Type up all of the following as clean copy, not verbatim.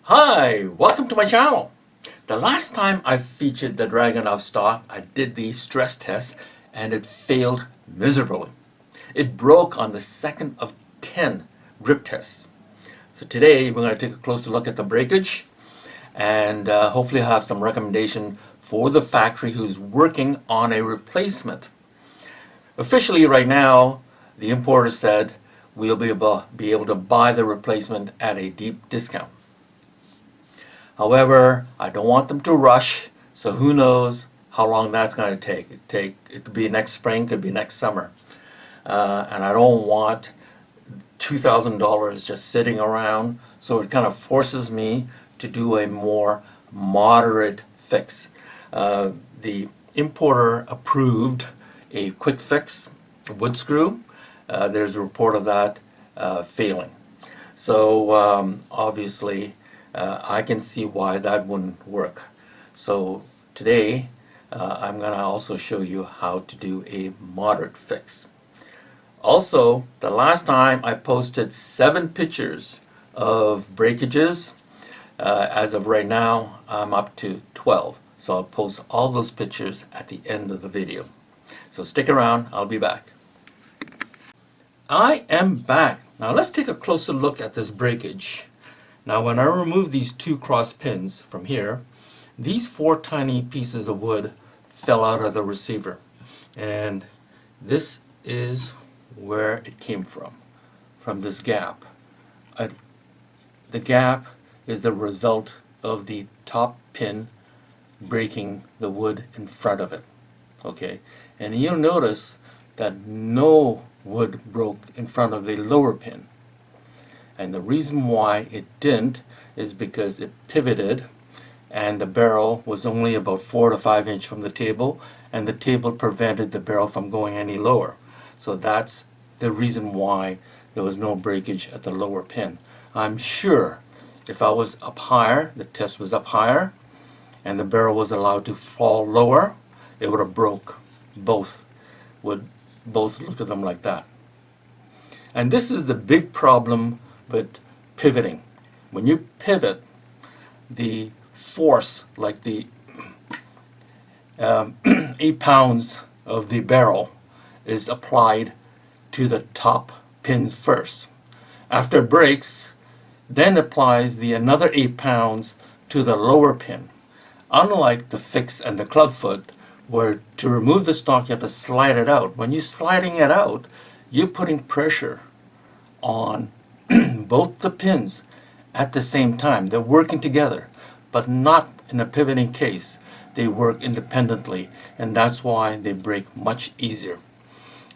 Hi, welcome to my channel. The last time I featured the Dragunov stock, I did the stress test and it failed miserably. It broke on the second of 10 grip tests. So today we're going to take a closer look at the breakage and hopefully have some recommendation for the factory who's working on a replacement. Officially right now, the importer said we'll be able to buy the replacement at a deep discount. However, I don't want them to rush, so who knows how long that's going to take. It could be next spring, could be next summer. And I don't want $2,000 just sitting around, so it kind of forces me to do a more moderate fix. The importer approved a quick fix, a wood screw. There's a report of that failing. So obviously, I can see why that wouldn't work. So today I'm going to also show you how to do a moderate fix. Also, the last time I posted 7 pictures of breakages. As of right now, I'm up to 12. So I'll post all those pictures at the end of the video. So stick around, I'll be back. I am back. Now let's take a closer look at this breakage. Now when I remove these 2 cross pins from here, these 4 tiny pieces of wood fell out of the receiver. And this is where it came from this gap. The gap is the result of the top pin breaking the wood in front of it. Okay, and you'll notice that no wood broke in front of the lower pin. And the reason why it didn't is because it pivoted and the barrel was only about 4 to 5 inches from the table, and the table prevented the barrel from going any lower. So that's the reason why there was no breakage at the lower pin. I'm sure if I was up higher, the test was up higher, and the barrel was allowed to fall lower, it would have broke both. Would both look at them like that. And this is the big problem with pivoting. When you pivot, the force, like the 8 pounds of the barrel, is applied to the top pins first. After it breaks, then applies another 8 pounds to the lower pin. Unlike the fix and the clubfoot, where to remove the stock you have to slide it out. When you're sliding it out, you're putting pressure on both the pins at the same time. They're working together, but not in a pivoting case. They work independently, and that's why they break much easier.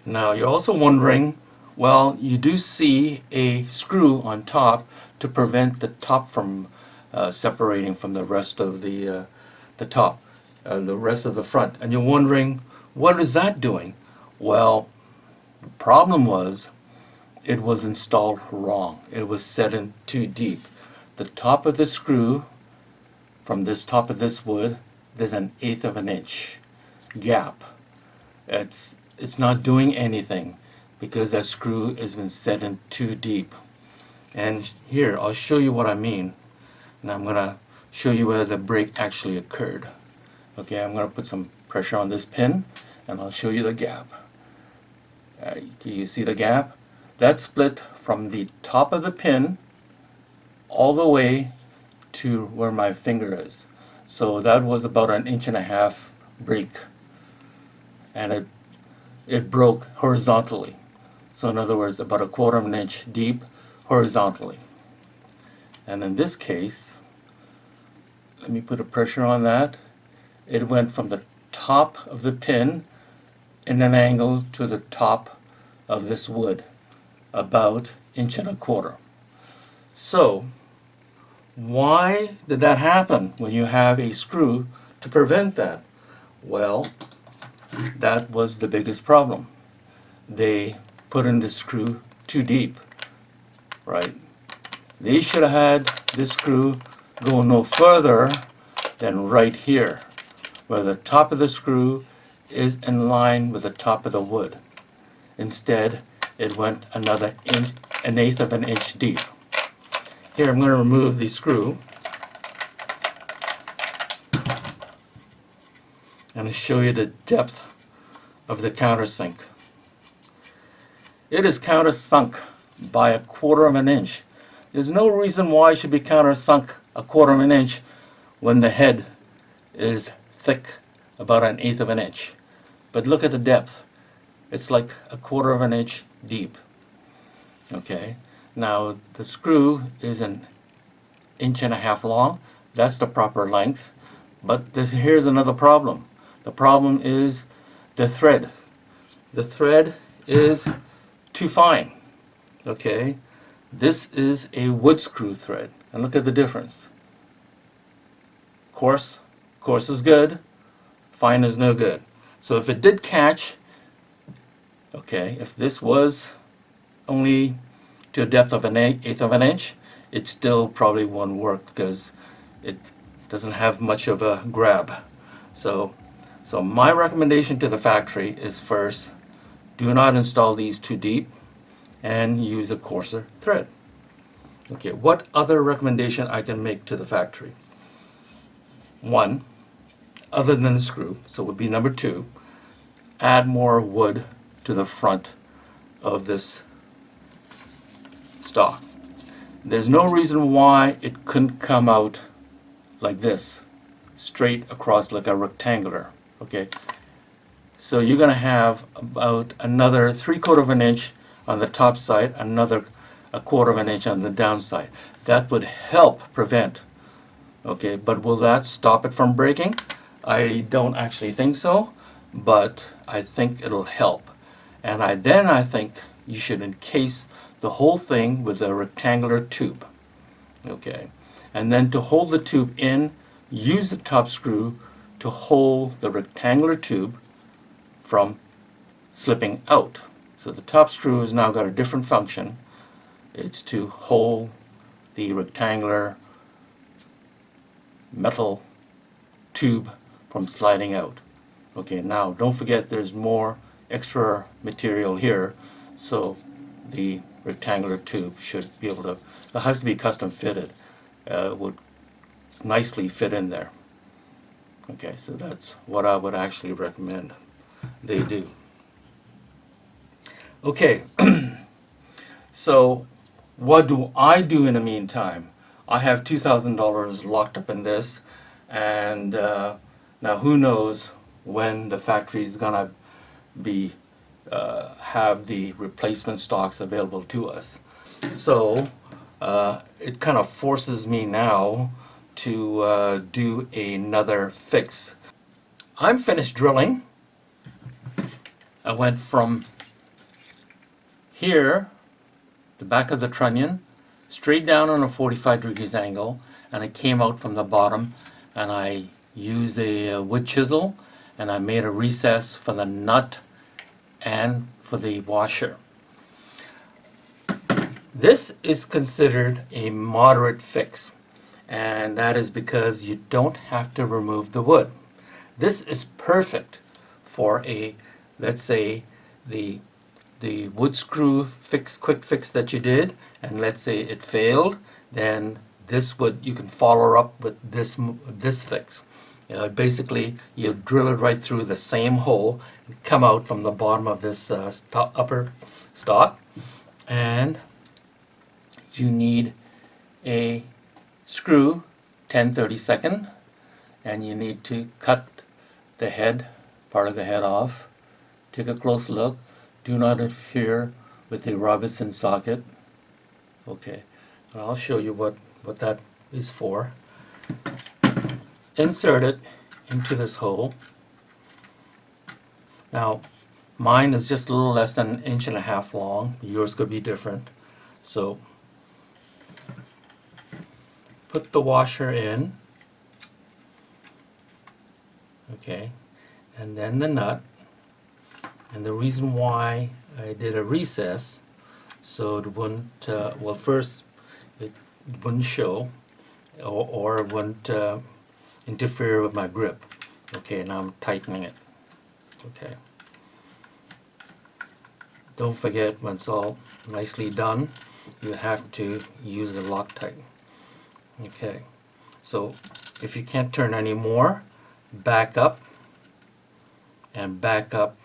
Now you're also wondering, well, you do see a screw on top to prevent the top from separating from the rest of the top, the rest of the front, and you're wondering, what is that doing? Well, the problem was it was installed wrong. It was set in too deep. The top of the screw, from this top of this wood, there's an 1/8 of an inch gap. It's not doing anything because that screw has been set in too deep. And here, I'll show you what I mean. And I'm going to show you where the break actually occurred. Okay, I'm going to put some pressure on this pin, and I'll show you the gap. You see the gap? That split from the top of the pin all the way to where my finger is. So that was about 1.5 inch break. And it broke horizontally. So in other words, about 1/4 of an inch deep horizontally. And in this case, let me put a pressure on that. It went from the top of the pin in an angle to the top of this wood, about 1.25 inches. So why did that happen when you have a screw to prevent that? Well, that was the biggest problem. They put in the screw too deep, right? They should have had this screw go no further than right here, where the top of the screw is in line with the top of the wood. Instead, it went another inch, 1/8 of an inch deep. Here I'm going to remove the screw, and show you the depth of the countersink. It is countersunk by 1/4 of an inch. There's no reason why it should be countersunk 1/4 of an inch when the head is thick about 1/8 of an inch. But look at the depth. It's like 1/4 of an inch deep. Okay, now the screw is 1.5 inches long. That's the proper length. But here's another problem. The problem is the thread. The thread is too fine. Okay, this is a wood screw thread, and look at the difference. Coarse is good, fine is no good. So if it did catch, okay, if this was only to a depth of 1/8 of an inch, it still probably won't work because it doesn't have much of a grab. So my recommendation to the factory is, first, do not install these too deep and use a coarser thread. Okay, what other recommendation I can make to the factory? One, other than the screw, so would be number 2, add more wood to the front of this stock. There's no reason why it couldn't come out like this, straight across like a rectangular. Okay, so you're going to have about another 3/4 of an inch on the top side, another 1/4 of an inch on the downside. That would help prevent. Okay, but will that stop it from breaking? I don't actually think so, but I think it'll help. And I think you should encase the whole thing with a rectangular tube. Okay, and then to hold the tube in, use the top screw to hold the rectangular tube from slipping out. So the top screw has now got a different function. It's to hold the rectangular metal tube from sliding out. Okay, now don't forget there's more extra material here, so the rectangular tube should be able to, it has to be custom fitted, would nicely fit in there. Okay, so that's what I would actually recommend they do. Okay, so what do I do in the meantime? I have $2,000 locked up in this, and now who knows when the factory is gonna be have the replacement stocks available to us. So it kind of forces me now to do another fix. I'm finished drilling. I went from here, the back of the trunnion, straight down on a 45 degrees angle, and I came out from the bottom, and I used a wood chisel, and I made a recess for the nut and for the washer. This is considered a moderate fix, and that is because you don't have to remove the wood. This is perfect for a, let's say, the wood screw fix, quick fix that you did, and let's say it failed, then this would, you can follow up with this fix. Basically, you drill it right through the same hole and come out from the bottom of this upper stock, and you need a screw 10/32, and you need to cut the head, part of the head off. Take a close look. Do not interfere with the Robinson socket. Okay, and I'll show you what that is for. Insert it into this hole. Now, mine is just a little less than 1.5 inches long. Yours could be different. So, put the washer in. Okay, and then the nut. And the reason why I did a recess, so it wouldn't, well, first, it wouldn't show, or it wouldn't interfere with my grip. Okay, now I'm tightening it. Okay. Don't forget, when it's all nicely done, you have to use the Loctite. Okay, so if you can't turn any more, back up and back up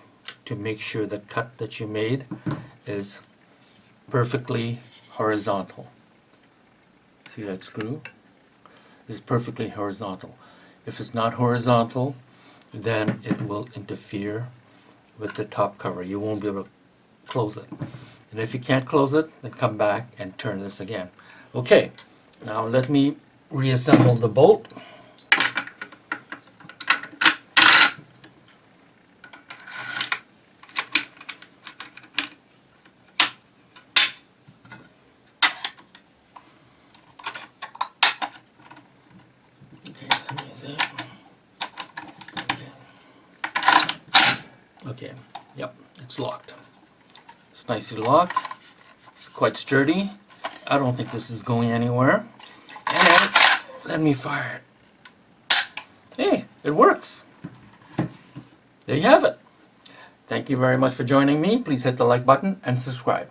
to make sure the cut that you made is perfectly horizontal. See that screw? It's perfectly horizontal. If it's not horizontal, then it will interfere with the top cover. You won't be able to close it. And if you can't close it, then come back and turn this again. Okay, now let me reassemble the bolt. Okay, let me see. Okay, yep, it's locked. It's nicely locked. It's quite sturdy. I don't think this is going anywhere. And let me fire it. Hey, it works. There you have it. Thank you very much for joining me. Please hit the like button and subscribe.